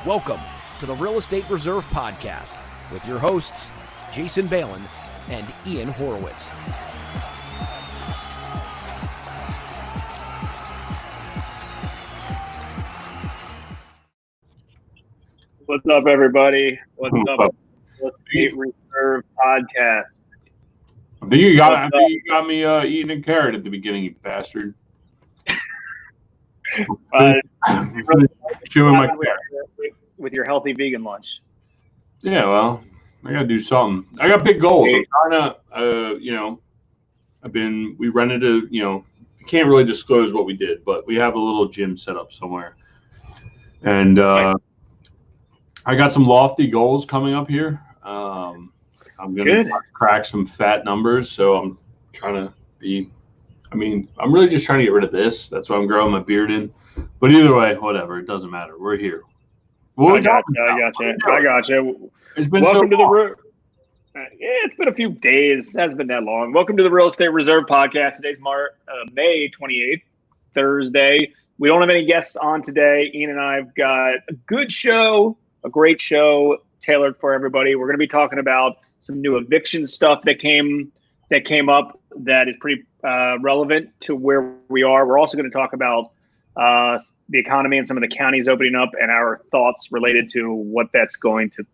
Welcome to the Real Estate Reserve Podcast with your hosts, Jason Balin and Ian Horowitz. What's up, everybody? What's up? Real Estate Reserve Podcast. I think you got me eating a carrot at the beginning, you bastard. Chewing my carrot. With your healthy vegan lunch. Yeah, well, I gotta do something. I got big goals. I'm trying to, we rented I can't really disclose what we did, but we have a little gym set up somewhere. And I got some lofty goals coming up here. I'm going to crack some fat numbers, so I'm trying to I'm really just trying to get rid of this. That's why I'm growing my beard in. But either way, whatever. It doesn't matter. We're here. I got you. It's been Welcome to the room. It's been a few days. It hasn't been that long. Welcome to the Real Estate Reserve Podcast. Today's May 28th, Thursday. We don't have any guests on today. Ian and I have got a good show, a great show tailored for everybody. We're going to be talking about some new eviction stuff that came up that is pretty relevant to where we are. We're also going to talk about the economy and some of the counties opening up and our thoughts related to what that's going to,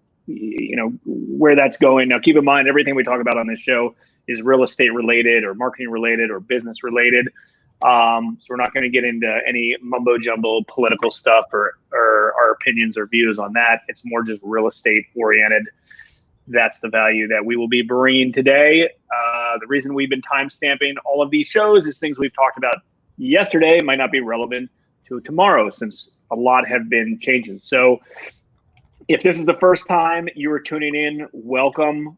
where that's going. Now, keep in mind, everything we talk about on this show is real estate related or marketing related or business related. So we're not going to get into any mumbo jumbo political stuff or our opinions or views on that. It's more just real estate oriented. That's the value that we will be bringing today. The reason we've been time stamping all of these shows is things we've talked about yesterday might not be relevant to tomorrow since a lot have been changes. So if this is the first time you are tuning in, welcome.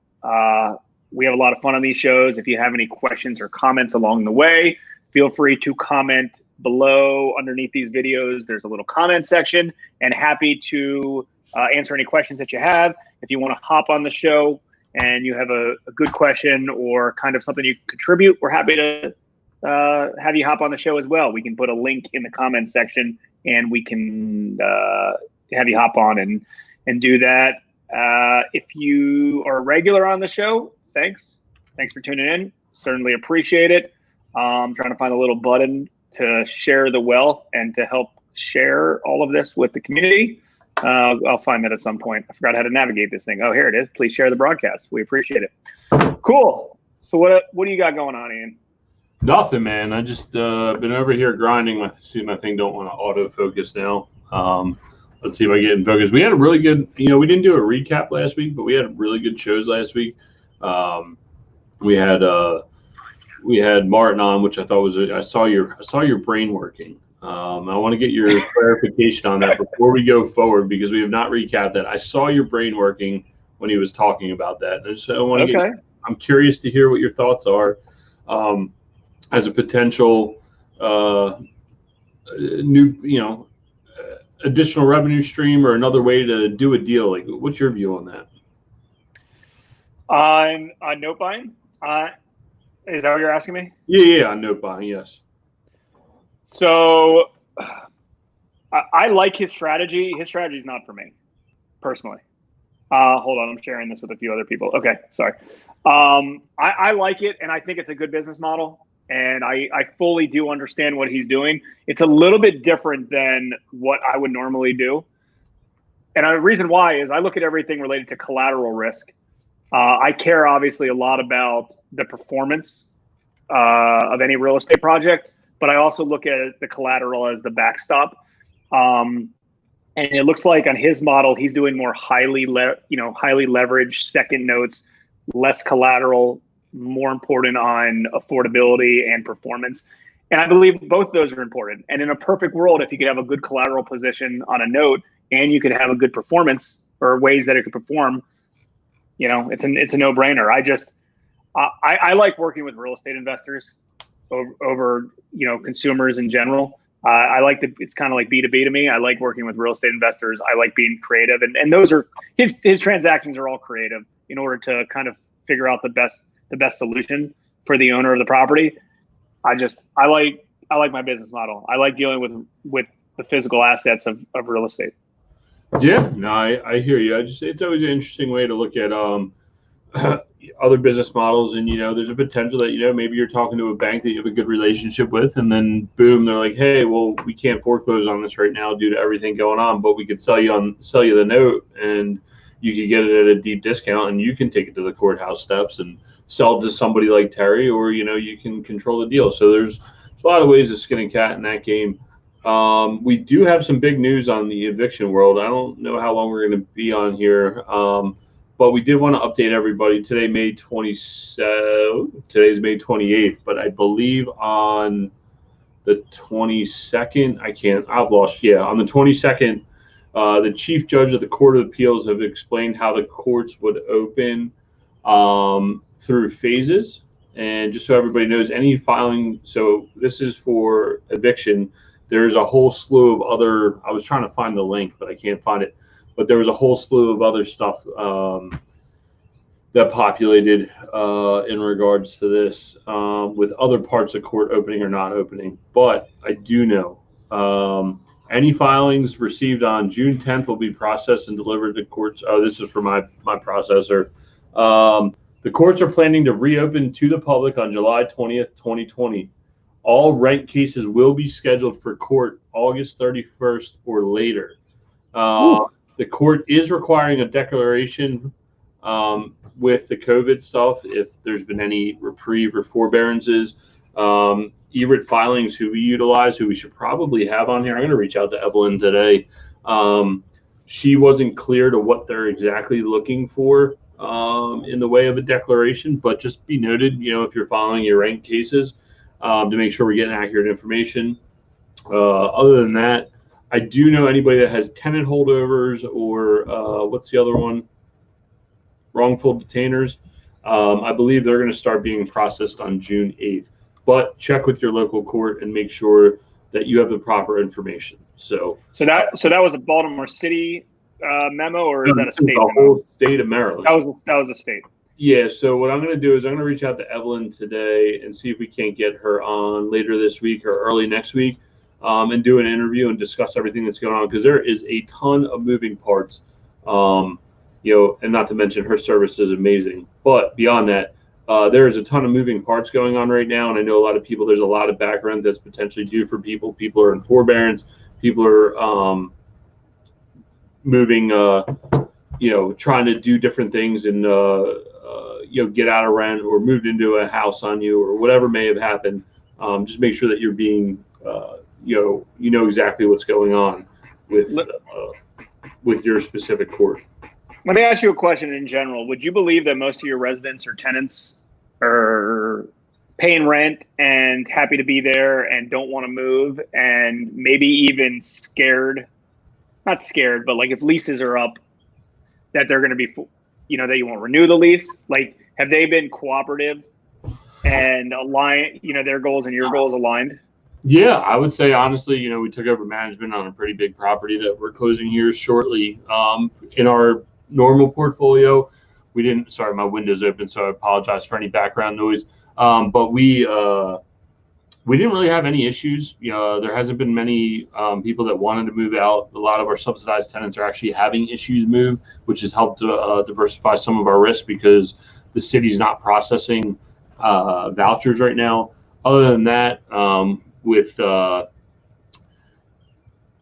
We have a lot of fun on these shows. If you have any questions or comments along the way, feel free to comment below underneath these videos. There's a little comment section, and happy to answer any questions that you have. If you want to hop on the show and you have a good question or kind of something you contribute, we're happy to have you hop on the show as well. We can put a link in the comment section and we can have you hop on and do that. If you are a regular on the show, thanks for tuning in. Certainly appreciate it. I'm trying to find a little button to share the wealth and to help share all of this with the community. I'll find that at some point. I forgot how to navigate this thing. Oh, here it is. Please share the broadcast. We appreciate it. Cool. So what do you got going on, Ian? Nothing, man. I just been over here grinding. See, my thing don't want to autofocus now. Let's see if I get in focus. We had a really good, we didn't do a recap last week, but we had really good shows last week. We had Martin on, which I thought was I saw your brain working. I want to get your clarification on that before we go forward because we have not recapped that. I saw your brain working when he was talking about that. And so I'm curious to hear what your thoughts are as a potential new, additional revenue stream or another way to do a deal. Like, what's your view on that? On note buying? Is that what you're asking me? Yeah, on note buying, yes. So I like his strategy. His strategy is not for me, personally. Hold on, I'm sharing this with a few other people. Okay, sorry. I like it, and I think it's a good business model, and I fully do understand what he's doing. It's a little bit different than what I would normally do. And the reason why is I look at everything related to collateral risk. I care, obviously, a lot about the performance of any real estate project, but I also look at the collateral as the backstop. And it looks like on his model, he's doing more highly leveraged second notes, less collateral, more important on affordability and performance. And I believe both of those are important. And in a perfect world, if you could have a good collateral position on a note and you could have a good performance or ways that it could perform, it's a no-brainer. I like working with real estate investors over consumers in general. It's kind of like B2B to me. I like working with real estate investors. I like being creative, and those are his transactions are all creative in order to kind of figure out the best solution for the owner of the property. I like my business model. I like dealing with the physical assets of real estate. Yeah, no, I hear you. It's always an interesting way to look at other business models, and there's a potential that maybe you're talking to a bank that you have a good relationship with, and then boom, they're like, hey, well, we can't foreclose on this right now due to everything going on, but we could sell you the note, and you could get it at a deep discount, and you can take it to the courthouse steps and sell it to somebody like Terry, or you can control the deal. So there's a lot of ways to skin a cat in that game. We do have some big news on the eviction world. I don't know how long we're going to be on here. But we did want to update everybody. Today's May 28th, but I believe on the 22nd, on the 22nd, the Chief Judge of the Court of Appeals have explained how the courts would open through phases. And just so everybody knows, any filing, so this is for eviction, there's a whole slew of other, I was trying to find the link, but I can't find it. But there was a whole slew of other stuff that populated in regards to this with other parts of court opening or not opening. But I do know any filings received on June 10th will be processed and delivered to courts. Oh, this is for my processor. The courts are planning to reopen to the public on July 20th, 2020. All rent cases will be scheduled for court August 31st or later. The court is requiring a declaration with the COVID stuff if there's been any reprieve or forbearances. ERIT filings who we utilize, who we should probably have on here. I'm going to reach out to Evelyn today. She wasn't clear to what they're exactly looking for in the way of a declaration, but just be noted, if you're following your rent cases, to make sure we're getting accurate information. Other than that, I do know anybody that has tenant holdovers or what's the other one? Wrongful detainers. I believe they're going to start being processed on June 8th. But check with your local court and make sure that you have the proper information. So that was a Baltimore City memo, or is that a state memo? The whole state of Maryland. That was a state. Yeah, so what I'm going to do is I'm going to reach out to Evelyn today and see if we can't get her on later this week or early next week and do an interview and discuss everything that's going on, because there is a ton of moving parts, and not to mention her service is amazing. But beyond that, there is a ton of moving parts going on right now, and I know a lot of people, there's a lot of background that's potentially due for people. People are in forbearance. People are moving, trying to do different things and, get out of rent or moved into a house on you or whatever may have happened. Just make sure that you're being, you know exactly what's going on with your specific court. Let me ask you a question in general. Would you believe that most of your residents or tenants are paying rent and happy to be there and don't want to move, and maybe even scared, not scared, but like if leases are up, that they're going to be, that you won't renew the lease? Like, have they been cooperative and aligned, their goals and your goals aligned? Yeah, I would say honestly, we took over management on a pretty big property that we're closing here shortly. In our normal portfolio, we didn't, sorry, my window's open, so I apologize for any background noise. But we didn't really have any issues. There hasn't been many people that wanted to move out. A lot of our subsidized tenants are actually having issues move, which has helped diversify some of our risk because the city's not processing vouchers right now. Other than that,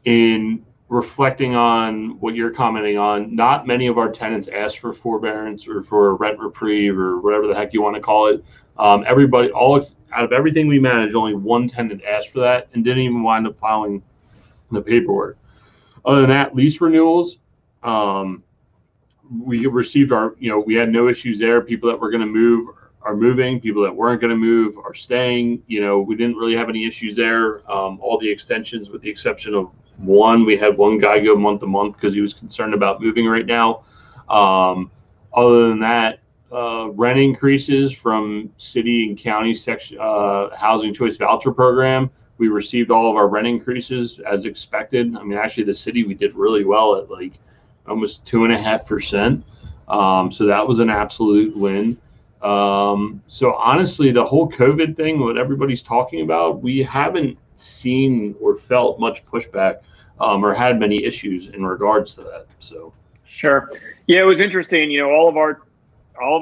in reflecting on what you're commenting on, not many of our tenants asked for forbearance or for rent reprieve or whatever the heck you want to call it. Everybody, out of everything we manage, only one tenant asked for that and didn't even wind up filing the paperwork. Other than that, lease renewals, we received we had no issues there. People that were going to move are moving. People that weren't going to move are staying. We didn't really have any issues there. All the extensions, with the exception of one, we had one guy go month to month because he was concerned about moving right now. Other than that, rent increases from city and county section housing choice voucher program. We received all of our rent increases as expected. I mean, actually, the city, we did really well at like almost 2.5%. So that was an absolute win. So honestly, the whole COVID thing, what everybody's talking about, we haven't seen or felt much pushback or had many issues in regards to that. So sure, yeah, it was interesting. All of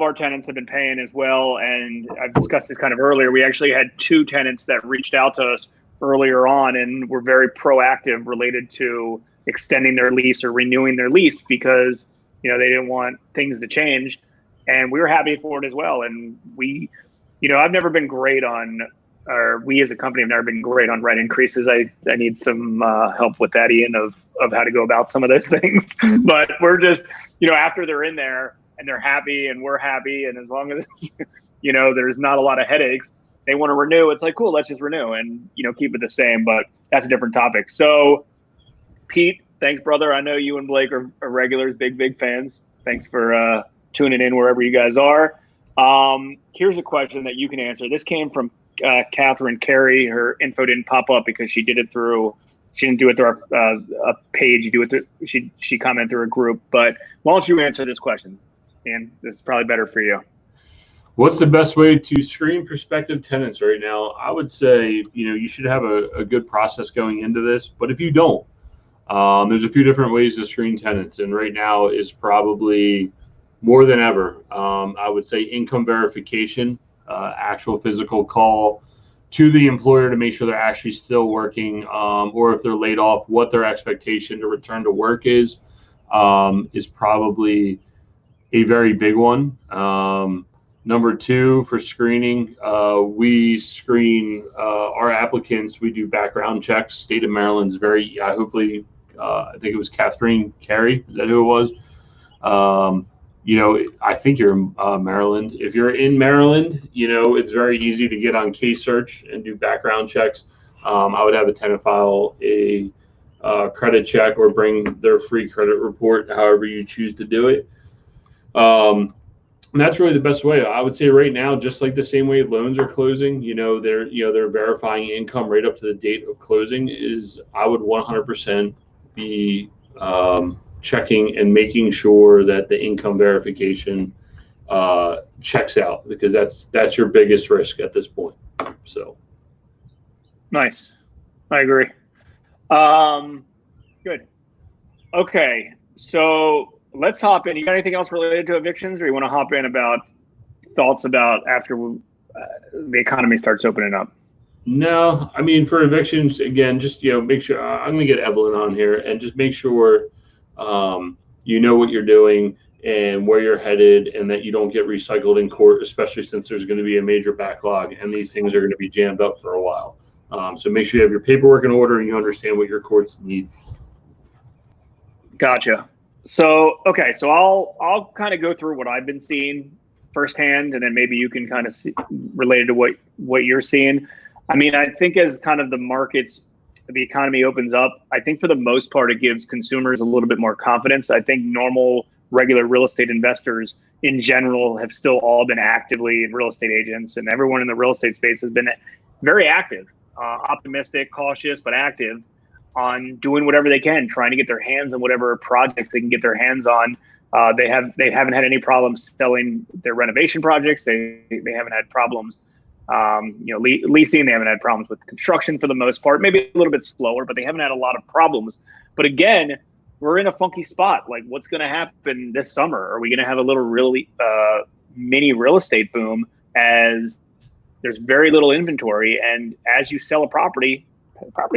our tenants have been paying as well, and I've discussed this kind of earlier. We actually had 2 tenants that reached out to us earlier on and were very proactive related to extending their lease or renewing their lease because they didn't want things to change, and we were happy for it as well. And we, I've never been great on, or we as a company have never been great on rent increases. I need some help with that, Ian, of how to go about some of those things. But we're just, after they're in there and they're happy and we're happy, and as long as there's not a lot of headaches, they want to renew. It's like, cool, let's just renew and keep it the same. But that's a different topic. So, Pete, thanks, brother. I know you and Blake are regulars, big fans. Thanks for tuning in wherever you guys are. Here's a question that you can answer. This came from Catherine Carey. Her info didn't pop up because she didn't do it through a page. She commented through a group. But why don't you answer this question, Ian? This is probably better for you. What's the best way to screen prospective tenants right now? I would say, you should have a good process going into this. But if you don't, there's a few different ways to screen tenants. And right now is probably more than ever. I would say income verification, actual physical call to the employer to make sure they're actually still working, or if they're laid off, what their expectation to return to work is probably a very big one. Number 2, for screening, we screen our applicants. We do background checks. State of Maryland's very, hopefully, I think it was Catherine Carey. Is that who it was? I think you're in Maryland. If you're in Maryland, it's very easy to get on case search and do background checks. I would have a tenant file a credit check or bring their free credit report, however you choose to do it. And that's really the best way. I would say right now, just like the same way loans are closing, they're verifying income right up to the date of closing. I would 100% be checking and making sure that the income verification checks out, because that's your biggest risk at this point. So nice, I agree. Good. Okay, so let's hop in. You got anything else related to evictions, or you want to hop in about thoughts about after the economy starts opening up? No, I mean, for evictions, again, just make sure. I'm going to get Evelyn on here and just make sure you know what you're doing and where you're headed, and that you don't get recycled in court, especially since there's going to be a major backlog and these things are going to be jammed up for a while. So make sure you have your paperwork in order and you understand what your courts need. Gotcha. So, okay, so I'll kind of go through what I've been seeing firsthand, and then maybe you can kind of see related to what you're seeing. I mean, I think as kind of the economy opens up, I think for the most part, it gives consumers a little bit more confidence. I think normal, regular real estate investors in general have still all been actively real estate agents, and everyone in the real estate space has been very active, optimistic, cautious, but active on doing whatever they can, trying to get their hands on whatever projects they can get their hands on. They haven't had any problems selling their renovation projects. They haven't had problems, leasing. They haven't had problems with construction for the most part. Maybe a little bit slower, but they haven't had a lot of problems. But again, we're in a funky spot. Like, what's going to happen this summer? Are we going to have a little really mini real estate boom as there's very little inventory? And as you sell a properties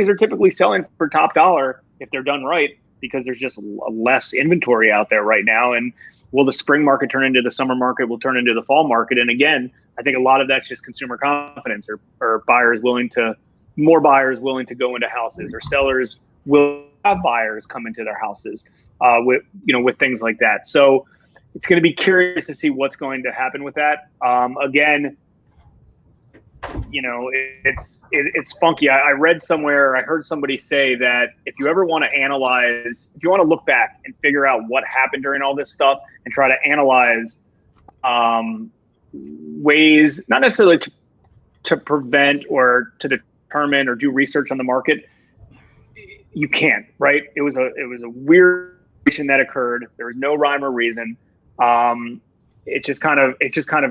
are typically selling for top dollar if they're done right, because there's just less inventory out there right now. And will the spring market turn into the summer market? Will turn into the fall market? And again, I think a lot of that's just consumer confidence, or more buyers willing to go into houses, or sellers will have buyers come into their houses with things like that. So it's going to be curious to see what's going to happen with that. Again, it's funky. I read somewhere, I heard somebody say that if you ever want to look back and figure out what happened during all this stuff and try to analyze ways, not necessarily to prevent or to determine or do research on the market, you can't, right? It was a weird situation that occurred. There was no rhyme or reason. It just kind of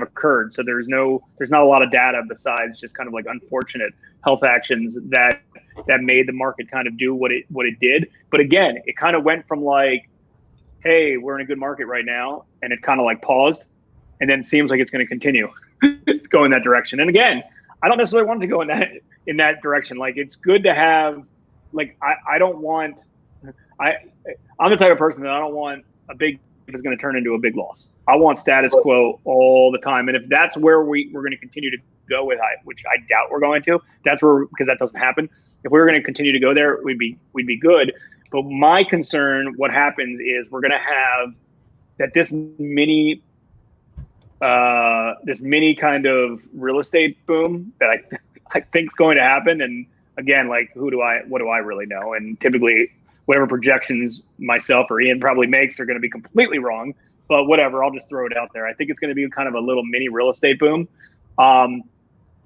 occurred. So there's not a lot of data besides just kind of like unfortunate health actions that that made the market kind of do what it did. But again, it kind of went from like, hey, we're in a good market right now, and it kind of like paused, and then it seems like it's going to continue go in that direction. And again, I don't necessarily want it to go in that direction. Like, it's good to have, like, I'm the type of person that I don't want a big if it's going to turn into a big loss. I want status quo all the time. And if that's where we're going to continue to go with, which I doubt we're going to, because that doesn't happen. If we were going to continue to go there, we'd be good. But my concern, what happens is we're going to have that this mini kind of real estate boom that I think is going to happen. And again, like, what do I really know? And typically, whatever projections myself or Ian probably makes are going to be completely wrong. But whatever, I'll just throw it out there. I think it's going to be kind of a little mini real estate boom,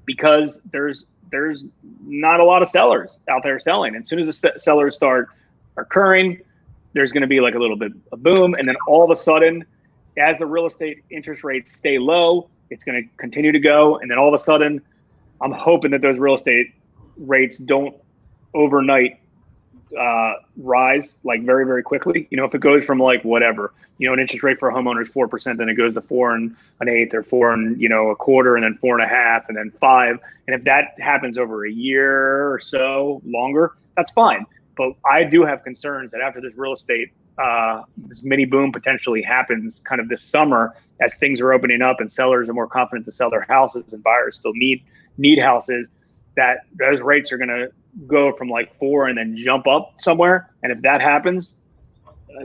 because there's not a lot of sellers out there selling. And as soon as the sellers start occurring, there's going to be like a little bit of boom. And then all of a sudden, as the real estate interest rates stay low, it's going to continue to go. And then all of a sudden, I'm hoping that those real estate rates don't overnight rise like very, very quickly. If it goes from like whatever, an interest rate for a homeowner is 4%, then it goes to 4 1/8 or 4 1/4, and then 4 1/2, and then 5. And if that happens over a year or so longer, that's fine. But I do have concerns that after this real estate, this mini boom potentially happens kind of this summer as things are opening up and sellers are more confident to sell their houses and buyers still need houses, that those rates are going to go from like 4 and then jump up somewhere. And if that happens,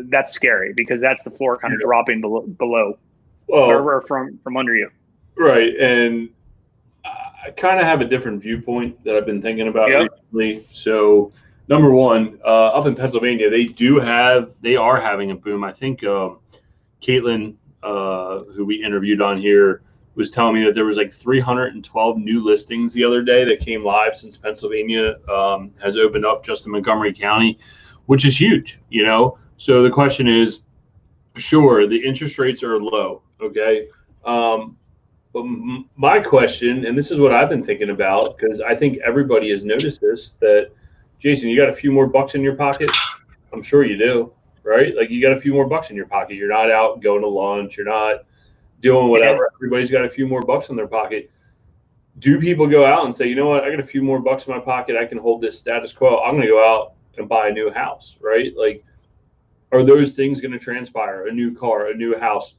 that's scary, because that's the floor kind of dropping below or from under you. Right. And I kind of have a different viewpoint that I've been thinking about recently. So number one, up in Pennsylvania, they are having a boom. I think Caitlin, who we interviewed on here, was telling me that there was like 312 new listings the other day that came live since Pennsylvania has opened up just in Montgomery County, which is huge, So the question is, sure, the interest rates are low, okay? But my question, and this is what I've been thinking about, because I think everybody has noticed this, that, Jason, you got a few more bucks in your pocket? I'm sure you do, right? Like, you got a few more bucks in your pocket. You're not out going to lunch. You're not doing whatever. Everybody's got a few more bucks in their pocket. Do people go out and say, you know what, I got a few more bucks in my pocket, I can hold this status quo, I'm going to go out and buy a new house, right? Like, are those things going to transpire? A new car, a new house,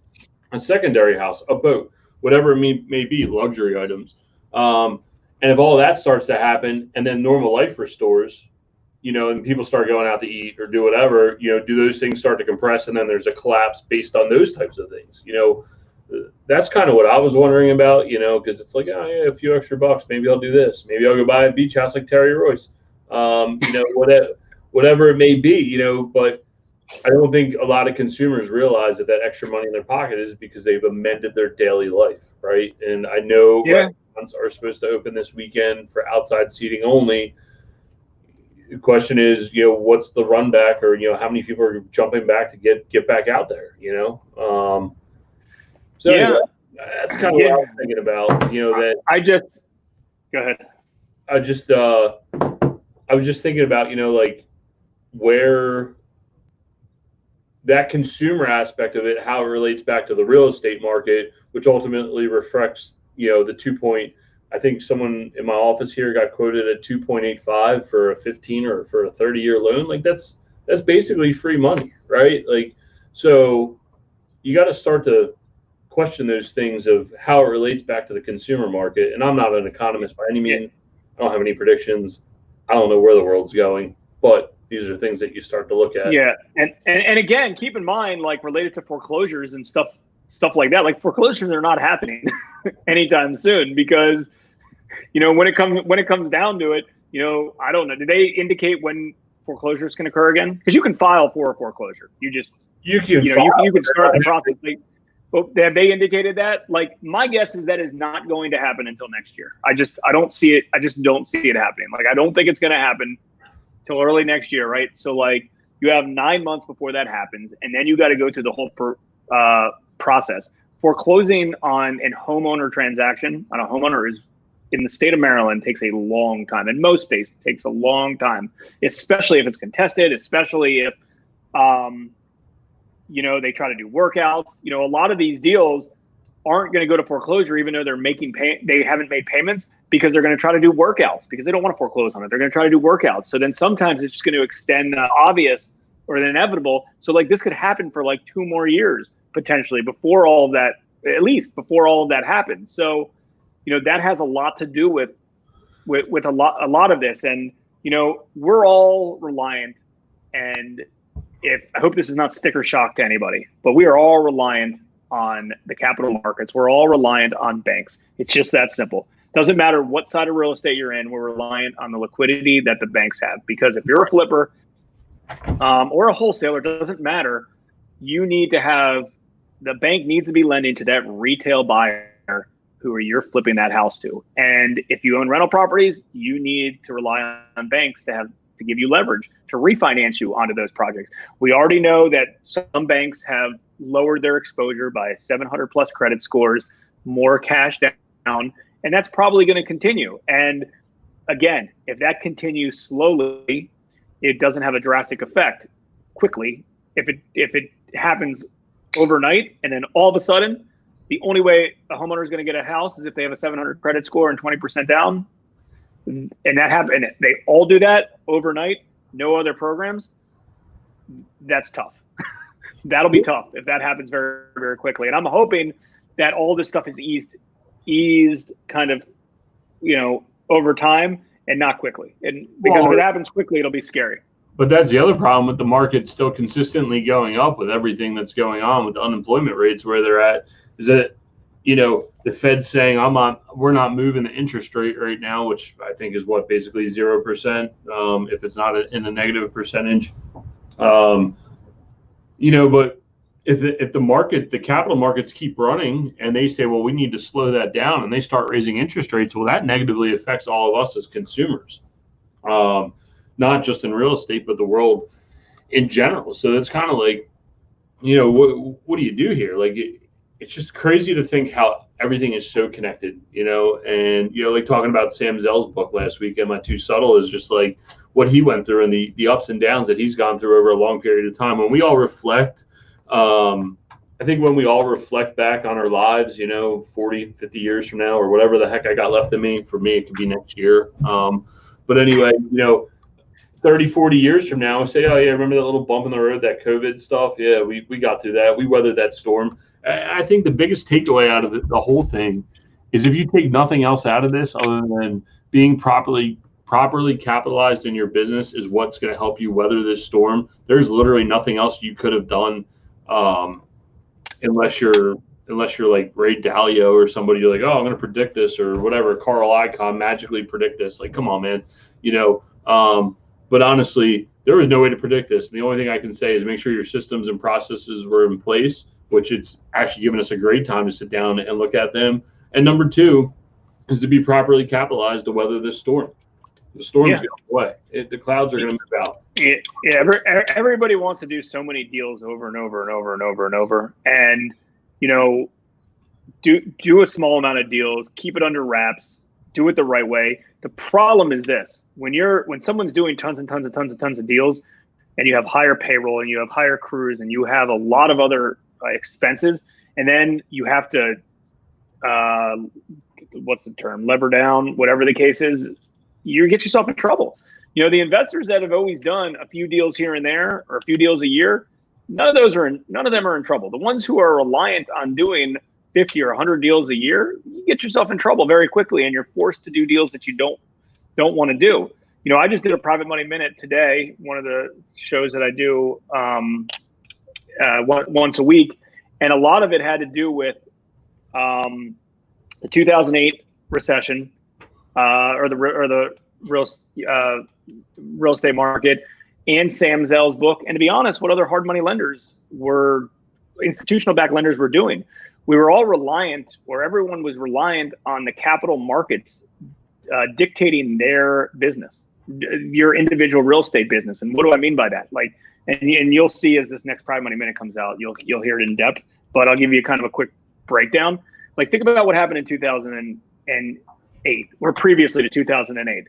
a secondary house, a boat, whatever it may be, luxury items. And if all that starts to happen and then normal life restores, and people start going out to eat or do whatever, do those things start to compress, and then there's a collapse based on those types of things? That's kind of what I was wondering about, because it's like, oh yeah, a few extra bucks, maybe I'll do this. Maybe I'll go buy a beach house like Terry Royce, whatever it may be, but I don't think a lot of consumers realize that extra money in their pocket is because they've amended their daily life, right? And I know restaurants are supposed to open this weekend for outside seating only. The question is, what's the run back, or, how many people are jumping back to get back out there, So anyway, that's kind of what I was thinking about, that go ahead. I was just thinking about, like, where that consumer aspect of it, how it relates back to the real estate market, which ultimately reflects, the 2 point. I think someone in my office here got quoted at 2.85 for a 15 or for a 30-year loan. Like, that's basically free money, right? Like, so you got to start to question those things of how it relates back to the consumer market. And I'm not an economist by any means. I don't have any predictions. I don't know where the world's going, but these are things that you start to look at. Yeah. And again, keep in mind, like, related to foreclosures and stuff like that, like, foreclosures are not happening anytime soon, because, when it comes down to it, I don't know. Did they indicate when foreclosures can occur again? Because you can file for a foreclosure. You can start the process. But have they indicated that? Like, my guess is that is not going to happen until next year. I don't see it. I just don't see it happening. Like, I don't think it's going to happen till early next year, right? So, like, you have 9 months before that happens, and then you got to go through the whole process. Foreclosing on a homeowner transaction on a homeowner is in the state of Maryland takes a long time. In most states, it takes a long time, especially if it's contested, especially if, they try to do workouts. A lot of these deals aren't going to go to foreclosure, even though they haven't made payments, because they're going to try to do workouts because they don't want to foreclose on it. They're going to try to do workouts. So then sometimes it's just going to extend the obvious or the inevitable. So like this could happen for like 2 more years potentially before all of that, at least before all of that happens. So, that has a lot to do with a lot of this. And, we're all reliant, and I hope this is not sticker shock to anybody, but we are all reliant on the capital markets. We're all reliant on banks. It's just that simple. Doesn't matter what side of real estate you're in, we're reliant on the liquidity that the banks have. Because if you're a flipper or a wholesaler, it doesn't matter. You need to have, the bank needs to be lending to that retail buyer who you're flipping that house to. And if you own rental properties, you need to rely on banks to give you leverage to refinance you onto those projects. We already know that some banks have lowered their exposure by 700 plus credit scores, more cash down, and that's probably going to continue. And again, if that continues slowly, it doesn't have a drastic effect quickly. If it happens overnight and then all of a sudden, the only way a homeowner is going to get a house is if they have a 700 credit score and 20% down, and that happen, and they all do that overnight, no other programs, that's tough. That'll be tough if that happens very, very quickly. And I'm hoping that all this stuff is eased kind of, over time and not quickly. And because if it happens quickly, it'll be scary. But that's the other problem with the market still consistently going up with everything that's going on with the unemployment rates where they're at, is that, the Fed's saying we're not moving the interest rate right now, which I think is basically 0%, if it's not in a negative percentage. But if the capital markets keep running and they say, well, we need to slow that down, and they start raising interest rates, well, that negatively affects all of us as consumers, not just in real estate, but the world in general. So that's kind of like, what do you do here? Like, it's just crazy to think how everything is so connected, and, like talking about Sam Zell's book last week, Am I Too Subtle, is just like what he went through and the ups and downs that he's gone through over a long period of time. When we all reflect, I think when we all reflect back on our lives, 40, 50 years from now, or whatever the heck I got left of me, for me, it could be next year. But anyway, 30, 40 years from now, say, oh yeah, remember that little bump in the road, that COVID stuff? Yeah, we got through that. We weathered that storm. I think the biggest takeaway out of the whole thing is, if you take nothing else out of this other than being properly capitalized in your business is what's going to help you weather this storm. There's literally nothing else you could have done, unless you're like Ray Dalio or somebody. You're like, oh, I'm going to predict this, or whatever. Carl Icahn magically predict this. Like, come on, man. But honestly, there was no way to predict this. And the only thing I can say is make sure your systems and processes were in place, which it's actually given us a great time to sit down and look at them. And number 2 is to be properly capitalized to weather this storm. The storm's going away. The clouds are going to move out. Everybody wants to do so many deals over and over and over and over and over. And, do a small amount of deals, keep it under wraps, do it the right way. The problem is this: when someone's doing tons of deals, and you have higher payroll and you have higher crews and you have a lot of other expenses, and then you have to, what's the term? Lever down, whatever the case is, you get yourself in trouble. The investors that have always done a few deals here and there, or a few deals a year, none of them are in trouble. The ones who are reliant on doing 50 or 100 deals a year, you get yourself in trouble very quickly, and you're forced to do deals that you don't want to do. I just did a Private Money Minute today, one of the shows that I do once a week, and a lot of it had to do with the 2008 recession, or the real estate market, and Sam Zell's book. And to be honest, what other hard money lenders institutional backed lenders were doing. We were all reliant, or everyone was reliant on the capital markets dictating their business, your individual real estate business. And what do I mean by that? Like, and you'll see as this next Private Money Minute comes out, you'll hear it in depth, but I'll give you kind of a quick breakdown. Like, think about what happened in 2008 2008 or previously to 2008.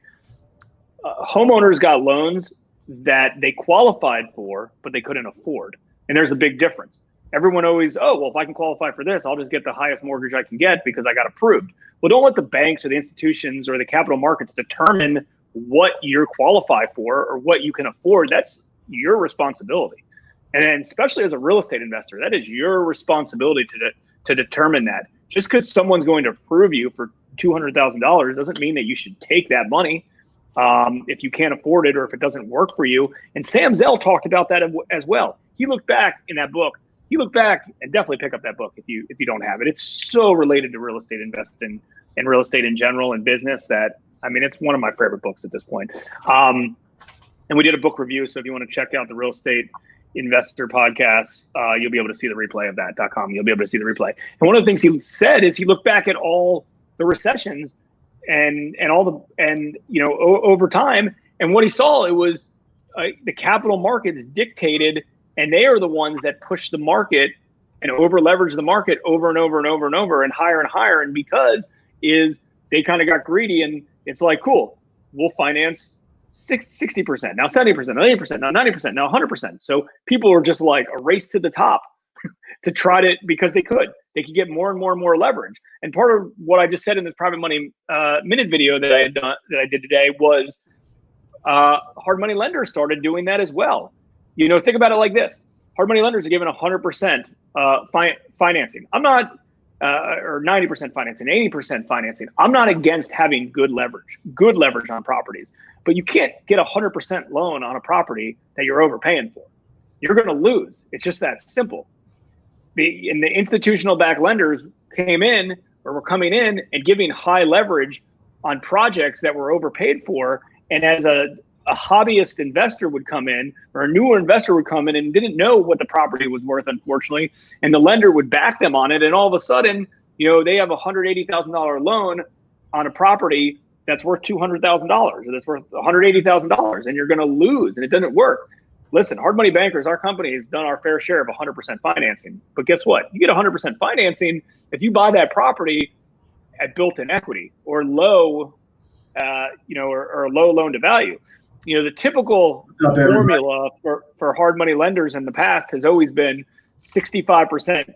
Homeowners got loans that they qualified for, but they couldn't afford. And there's a big difference. Everyone always, oh, well, if I can qualify for this, I'll just get the highest mortgage I can get because I got approved. Well, don't let the banks or the institutions or the capital markets determine what you're qualified for or what you can afford. That's your responsibility. And then especially as a real estate investor, that is your responsibility to determine that. Just because someone's going to approve you for $200,000 doesn't mean that you should take that money if you can't afford it or if it doesn't work for you. And Sam Zell talked about that as well. He looked back in that book. You look back and definitely pick up that book if you don't have it. It's so related to real estate investing and real estate in general and business that, I mean, it's one of my favorite books at this point. And we did a book review. So if you want to check out the Real Estate Investor podcast, you'll be able to see the replay of that.com. You'll be able to see the replay. And one of the things he said is he looked back at all the recessions and over time. And what he saw, it was the capital markets dictated, and they are the ones that push the market and over leverage the market over and over and over and over and higher. And because they kind of got greedy and it's like, cool, we'll finance 60%, now 70%, now 80%, now 90%, now 100%. So people were just like a race to the top to try to, because they could get more and more and more leverage. And part of what I just said in this private money minute video that I did today was hard money lenders started doing that as well. Think about it like this. Hard money lenders are given 100% financing. I'm not, or 90% financing, 80% financing. I'm not against having good leverage on properties, but you can't get 100% loan on a property that you're overpaying for. You're going to lose. It's just that simple. The institutional backed lenders were coming in and giving high leverage on projects that were overpaid for. And as a hobbyist investor would come in, or a newer investor would come in and didn't know what the property was worth, unfortunately, and the lender would back them on it. And all of a sudden, they have a $180,000 loan on a property that's worth $200,000 or that's worth $180,000, and you're going to lose, and it doesn't work. Listen, Hard Money Bankers, our company has done our fair share of 100% financing. But guess what? You get 100% financing if you buy that property at built-in equity or low, or low loan to value. The typical formula for hard money lenders in the past has always been 65%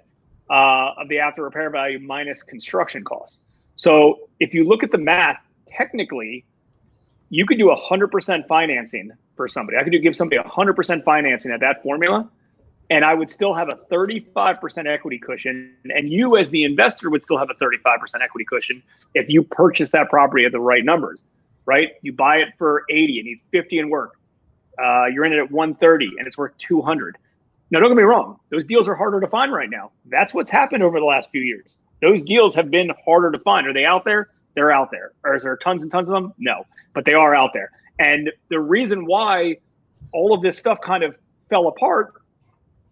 of the after repair value minus construction costs. So if you look at the math, technically, you could do 100% financing for somebody. I could give somebody 100% financing at that formula, and I would still have a 35% equity cushion. And you as the investor would still have a 35% equity cushion if you purchase that property at the right numbers. Right? You buy it for 80, it needs 50 in work. You're in it at 130 and it's worth 200. Now, don't get me wrong. Those deals are harder to find right now. That's what's happened over the last few years. Those deals have been harder to find. Are they out there? They're out there. Or is there tons and tons of them? No, but they are out there. And the reason why all of this stuff kind of fell apart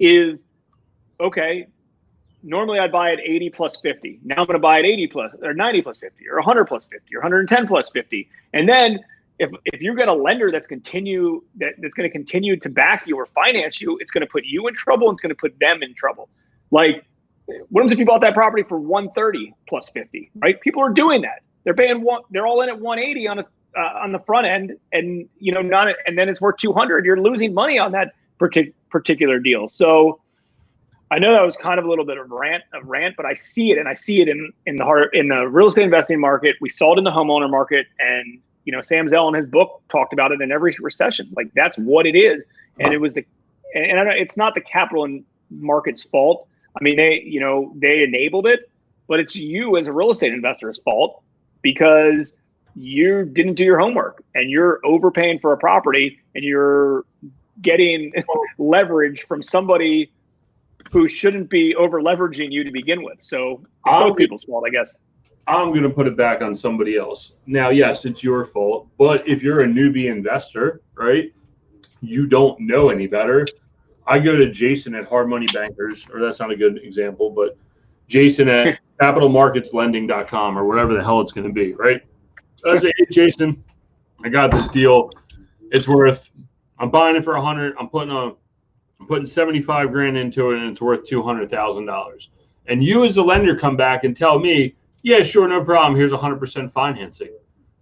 is, okay, normally I'd buy at 80 plus 50. Now I'm going to buy at 80 plus or 90 plus 50 or 100 plus 50 or 110 plus 50. And then if you've got a lender that's going to continue to back you or finance you, it's going to put you in trouble and it's going to put them in trouble. Like, what happens if you bought that property for 130 plus 50, right? People are doing that. They're all in at 180 on the front end, and and then it's worth 200. You're losing money on that particular deal. So I know that was kind of a little bit of rant, but I see it, and I see it in the real estate investing market. We saw it in the homeowner market, and Sam Zell in his book talked about it in every recession. Like, that's what it is, and it was it's not the capital market's fault. I mean, they enabled it, but it's you as a real estate investor's fault because you didn't do your homework and you're overpaying for a property and you're getting leverage from somebody who shouldn't be over leveraging you to begin with. So it's both people's fault, I guess. I'm going to put it back on somebody else. Now, yes, it's your fault, but if you're a newbie investor, right, you don't know any better. I go to Jason at Hard Money Bankers, or that's not a good example, but Jason at capitalmarketslending.com or whatever the hell it's going to be, right? So I say, hey, Jason, I got this deal. I'm buying it for 100. I'm putting 75 grand into it and it's worth $200,000. And you as a lender come back and tell me, yeah, sure, no problem. Here's 100% financing.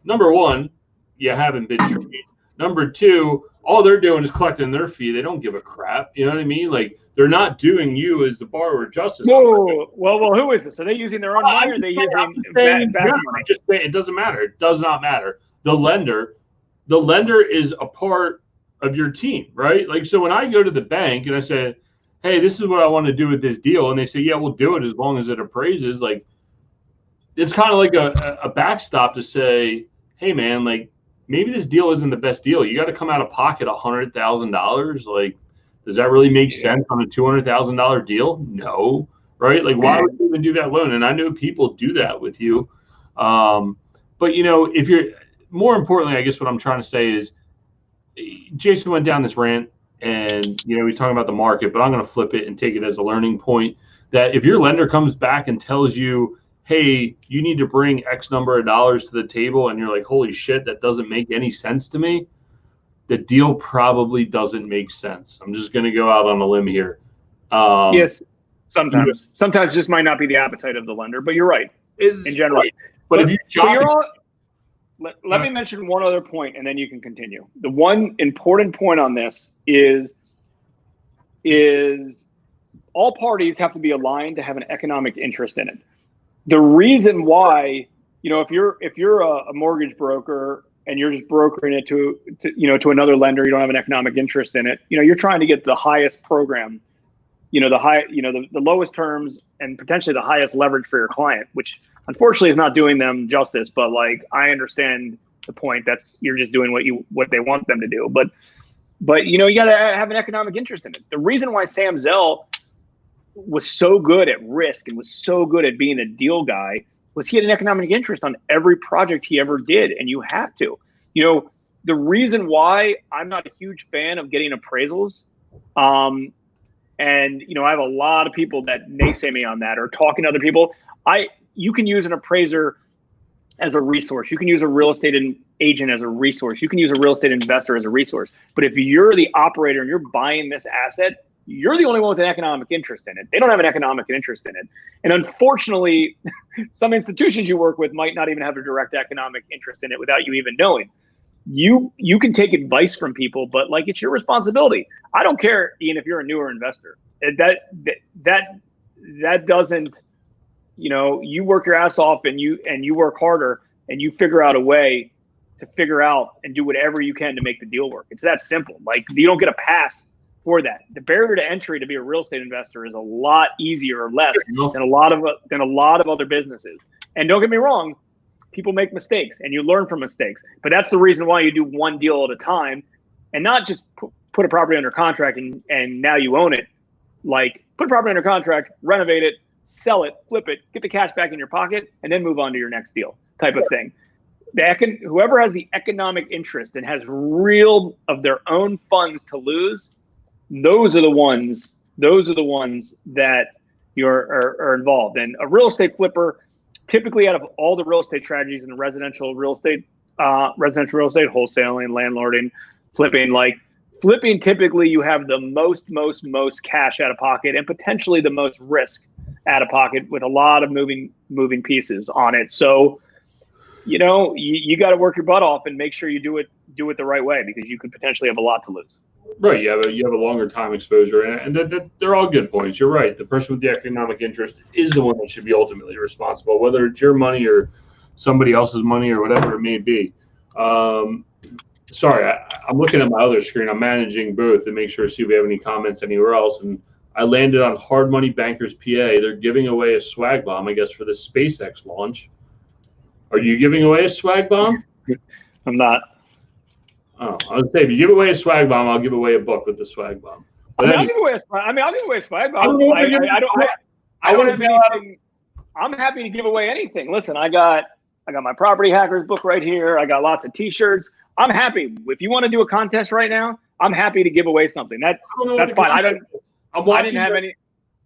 Number one, you haven't been trained. Number two, all they're doing is collecting their fee. They don't give a crap. You know what I mean? Like, they're not doing you as the borrower justice. Whoa, well, who is this? Are they using their own money, or are they using back money? Just say it doesn't matter. It does not matter. The lender is a part of your team, right? Like, so when I go to the bank and I say, hey, this is what I want to do with this deal, and they say, yeah, we'll do it as long as it appraises, like, it's kind of like a backstop to say, hey, man, like, maybe this deal isn't the best deal. You got to come out of pocket $100,000. Like, does that really make sense on a $200,000 deal? No, right? Like, why would you even do that loan? And I know people do that with you. But, you know, if you're more importantly, I guess what I'm trying to say is Jason went down this rant and, you know, he's talking about the market, but I'm going to flip it and take it as a learning point that if your lender comes back and tells you, hey, you need to bring X number of dollars to the table, and you're like, holy shit, that doesn't make any sense to me, the deal probably doesn't make sense. I'm just going to go out on a limb here. Yes, sometimes. Sometimes just might not be the appetite of the lender, but you're right in general. Right. But if let me mention one other point, and then you can continue. The one important point on this is all parties have to be aligned to have an economic interest in it. The reason why, you know, if you're a mortgage broker and you're just brokering it to another lender, you don't have an economic interest in it. You know, you're trying to get the highest program, you know, the lowest terms and potentially the highest leverage for your client, which unfortunately is not doing them justice. But like, I understand the point. That's you're just doing what they want them to do. But you know, you got to have an economic interest in it. The reason why Sam Zell was so good at risk and was so good at being a deal guy was he had an economic interest on every project he ever did. And you have to, you know, the reason why I'm not a huge fan of getting appraisals, and, you know, I have a lot of people that naysay me on that or talking to other people. You can use an appraiser as a resource. You can use a real estate agent as a resource. You can use a real estate investor as a resource. But if you're the operator and you're buying this asset, you're the only one with an economic interest in it. They don't have an economic interest in it. And unfortunately, some institutions you work with might not even have a direct economic interest in it without you even knowing. You can take advice from people, but like, it's your responsibility. I don't care, Ian, if you're a newer investor. That doesn't, you know, you work your ass off and you work harder and you figure out a way to figure out and do whatever you can to make the deal work. It's that simple. Like, you don't get a pass for that. The barrier to entry to be a real estate investor is a lot easier or less than a lot of other businesses. And don't get me wrong, people make mistakes and you learn from mistakes. But that's the reason why you do one deal at a time and not just put a property under contract and now you own it. Like, put a property under contract, renovate it, sell it, flip it, get the cash back in your pocket, and then move on to your next deal type of thing. Whoever has the economic interest and has real of their own funds to lose, those are the ones that are involved. And a real estate flipper, typically out of all the real estate strategies in residential real estate, wholesaling, landlording, flipping, typically you have the most cash out of pocket and potentially the most risk out of pocket with a lot of moving pieces on it. So, you know, you got to work your butt off and make sure you do it the right way, because you could potentially have a lot to lose. Right. You have a longer time exposure, and that they're all good points. You're right. The person with the economic interest is the one that should be ultimately responsible, whether it's your money or somebody else's money or whatever it may be. Sorry, I'm looking at my other screen. I'm managing both to make sure to see if we have any comments anywhere else. And I landed on Hard Money Bankers PA. They're giving away a swag bomb, I guess, for the SpaceX launch. Are you giving away a swag bomb? I'm not. Oh, I was saying, if you give away a swag bomb, I'll give away a book with the swag bomb. But I'll give away a swag bomb. I don't have anything. I'm happy to give away anything. Listen, I got my Property Hackers book right here. I got lots of T-shirts. I'm happy. If you want to do a contest right now, I'm happy to give away something. That's fine. I didn't have any.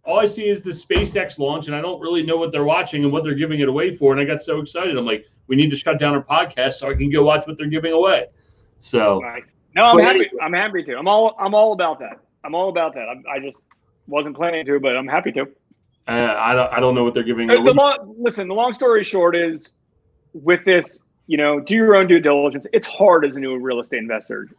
All I see is the SpaceX launch, and I don't really know what they're watching and what they're giving it away for. And I got so excited. I'm like, we need to shut down our podcast so I can go watch what they're giving away. So nice. No, I'm happy. I'm happy to. I'm all about that. I just wasn't planning to, but I'm happy to. I don't know what they're giving. Listen, the long story short is, with this, do your own due diligence. It's hard as a new real estate investor.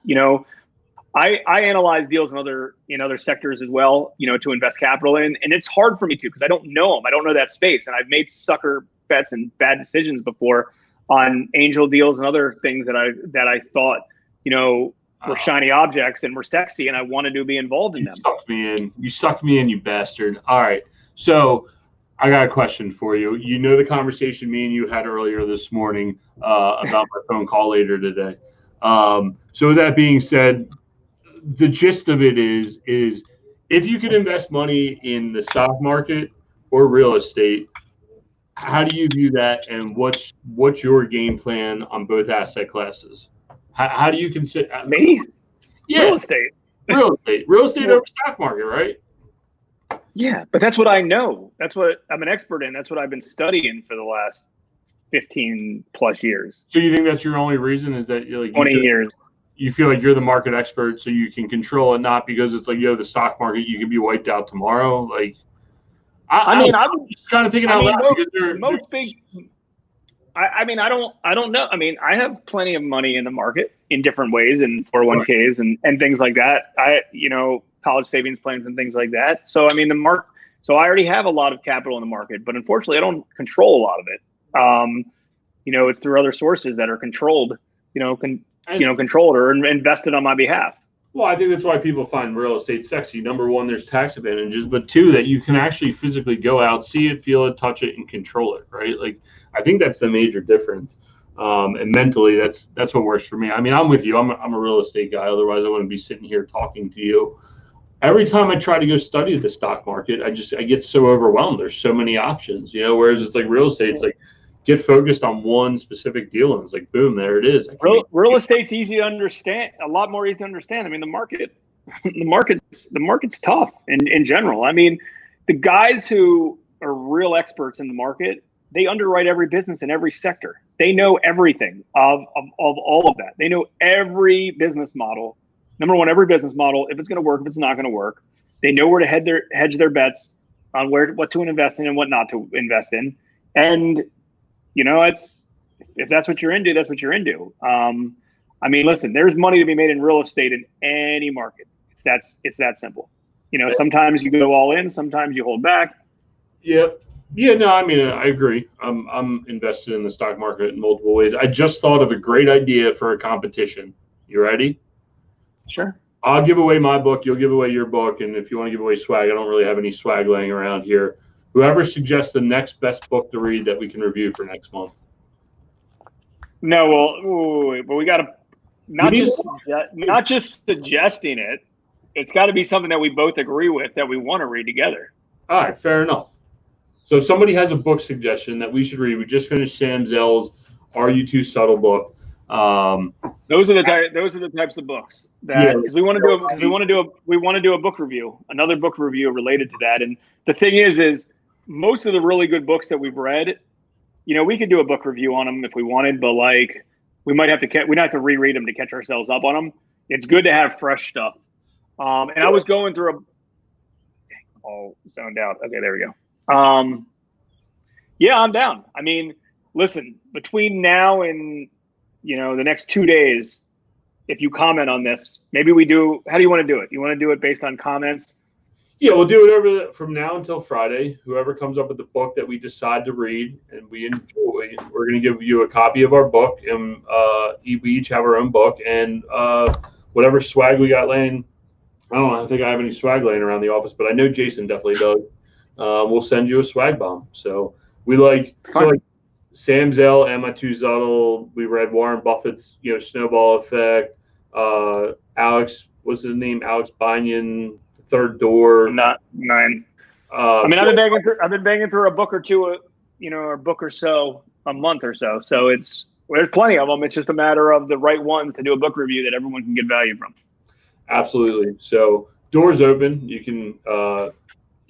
I analyze deals in other sectors as well, to invest capital in, and it's hard for me to, because I don't know them. I don't know that space, and I've made sucker bets and bad decisions before on angel deals and other things that I thought, were shiny objects and were sexy, and I wanted to be involved in them. You sucked me in, you bastard. All right, so I got a question for you. You know the conversation me and you had earlier this morning about my phone call later today. So with that being said, the gist of it is if you could invest money in the stock market or real estate, how do you view that, and what's your game plan on both asset classes? How do you consider me? Yeah, real estate over stock market, right? Yeah, but that's what I know. That's what I'm an expert in. That's what I've been studying for the last 15 plus years. So you think that's your only reason, is that you're like 20 years? You feel like you're the market expert, so you can control it, not because it's like, the stock market, you could be wiped out tomorrow. Like, I'm just kind of thinking out loud, because most big. I don't know. I mean, I have plenty of money in the market in different ways, in 401ks and things like that. College savings plans and things like that. So, I mean, so I already have a lot of capital in the market, but unfortunately I don't control a lot of it. It's through other sources that are controlled, controlled or invested on my behalf. Well, I think that's why people find real estate sexy. Number one, there's tax advantages, but two, that you can actually physically go out, see it, feel it, touch it, and control it, right? Like, I think that's the major difference. And mentally, that's what works for me. I mean, I'm with you. I'm a real estate guy. Otherwise, I wouldn't be sitting here talking to you. Every time I try to go study the stock market, I get so overwhelmed. There's so many options, whereas it's like real estate, it's like, get focused on one specific deal, and it's like, boom, there it is. Real estate's easy to understand, a lot more easy to understand. I mean, the market's tough in general. I mean, the guys who are real experts in the market, they underwrite every business in every sector. They know everything of all of that. They know every business model. Number one, every business model, if it's going to work, if it's not going to work. They know where to hedge their bets on what to invest in and what not to invest in. And if that's what you're into, that's what you're into. I mean, listen, there's money to be made in real estate in any market. It's that simple. Sometimes you go all in, sometimes you hold back. Yep. Yeah, no, I mean, I agree. I'm invested in the stock market in multiple ways. I just thought of a great idea for a competition. You ready? Sure. I'll give away my book. You'll give away your book. And if you want to give away swag, I don't really have any swag laying around here. Whoever suggests the next best book to read that we can review for next month. No, but we got to not just suggesting it. It's got to be something that we both agree with, that we want to read together. All right, fair enough. So if somebody has a book suggestion that we should read, we just finished Sam Zell's "Are You Too Subtle" book. Those are the types of books that, because we want to do a book review, another book review related to that. And the thing is most of the really good books that we've read, we could do a book review on them if we wanted, but like we'd have to reread them to catch ourselves up on them. It's good to have fresh stuff. And I was going through zoned out. Okay, there we go. Yeah, I'm down. I mean, listen, between now and the next 2 days, if you comment on this, maybe we do. How do you want to do it? You want to do it based on comments? Yeah, we'll do it from now until Friday. Whoever comes up with the book that we decide to read and we enjoy, we're going to give you a copy of our book, and we each have our own book, and whatever swag we got laying. I don't think I have any swag laying around the office, but I know Jason definitely does. We'll send you a swag bomb. So we like Sam Zell, Emma Too Subtle. We read Warren Buffett's, Snowball Effect. Alex, what's his name? Alex Bynum, Third Door. Not mine. I've been banging through a book or two, a book or so a month or so. So there's plenty of them. It's just a matter of the right ones to do a book review that everyone can get value from. Absolutely. So doors open. You can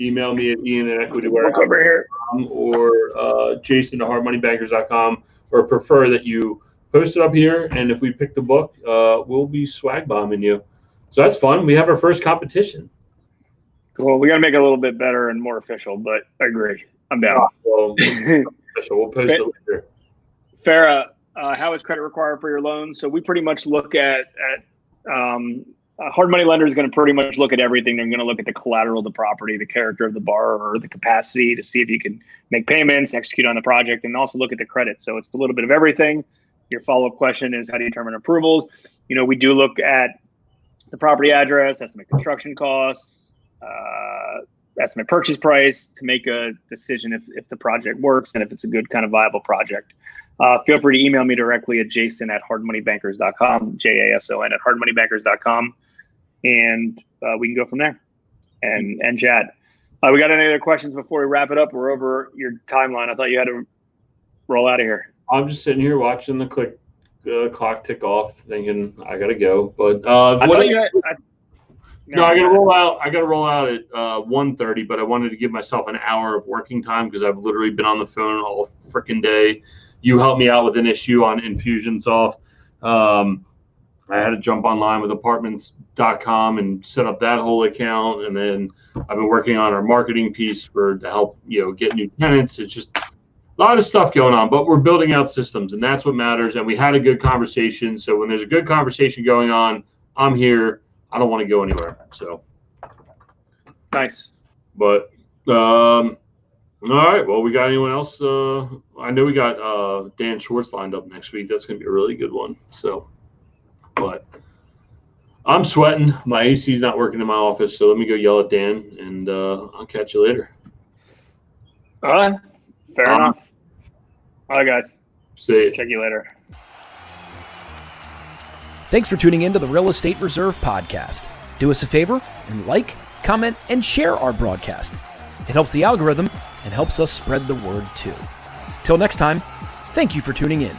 email me at ian@equityware.com or jason@hardmoneybankers.com, or prefer that you post it up here. And if we pick the book, we'll be swag bombing you. So that's fun. We have our first competition. Cool. We got to make it a little bit better and more official, but I agree. I'm down. Well, we'll post it later. Farah, how is credit required for your loan? So we pretty much look at a hard money lender is going to pretty much look at everything. They're going to look at the collateral of the property, the character of the borrower, the capacity to see if you can make payments, execute on the project, and also look at the credit. So it's a little bit of everything. Your follow-up question is, how do you determine approvals? We do look at the property address, estimate construction costs, estimate purchase price to make a decision if the project works and if it's a good kind of viable project. Feel free to email me directly at jason@hardmoneybankers.com, JASON@hardmoneybankers.com, and we can go from there and chat. We got any other questions before we wrap it up? We're over your timeline. I thought you had to roll out of here. I'm just sitting here watching the clock tick off, thinking I gotta go. But I gotta roll out. I gotta roll out at 1:30. But I wanted to give myself an hour of working time because I've literally been on the phone all freaking day. You helped me out with an issue on Infusionsoft. I had to jump online with apartments.com and set up that whole account. And then I've been working on our marketing piece to help, get new tenants. It's just a lot of stuff going on, but we're building out systems, and that's what matters. And we had a good conversation. So when there's a good conversation going on, I'm here. I don't want to go anywhere. So nice. But all right. Well, we got anyone else? I know we got Dan Schwartz lined up next week. That's going to be a really good one. So, but I'm sweating. My AC's not working in my office, so let me go yell at Dan, and I'll catch you later. All right. Fair enough. All right, guys. See you. Check you later. Thanks for tuning in to the Real Estate Reserve Podcast. Do us a favor and like, comment, and share our broadcast. It helps the algorithm and helps us spread the word too. Till next time, thank you for tuning in.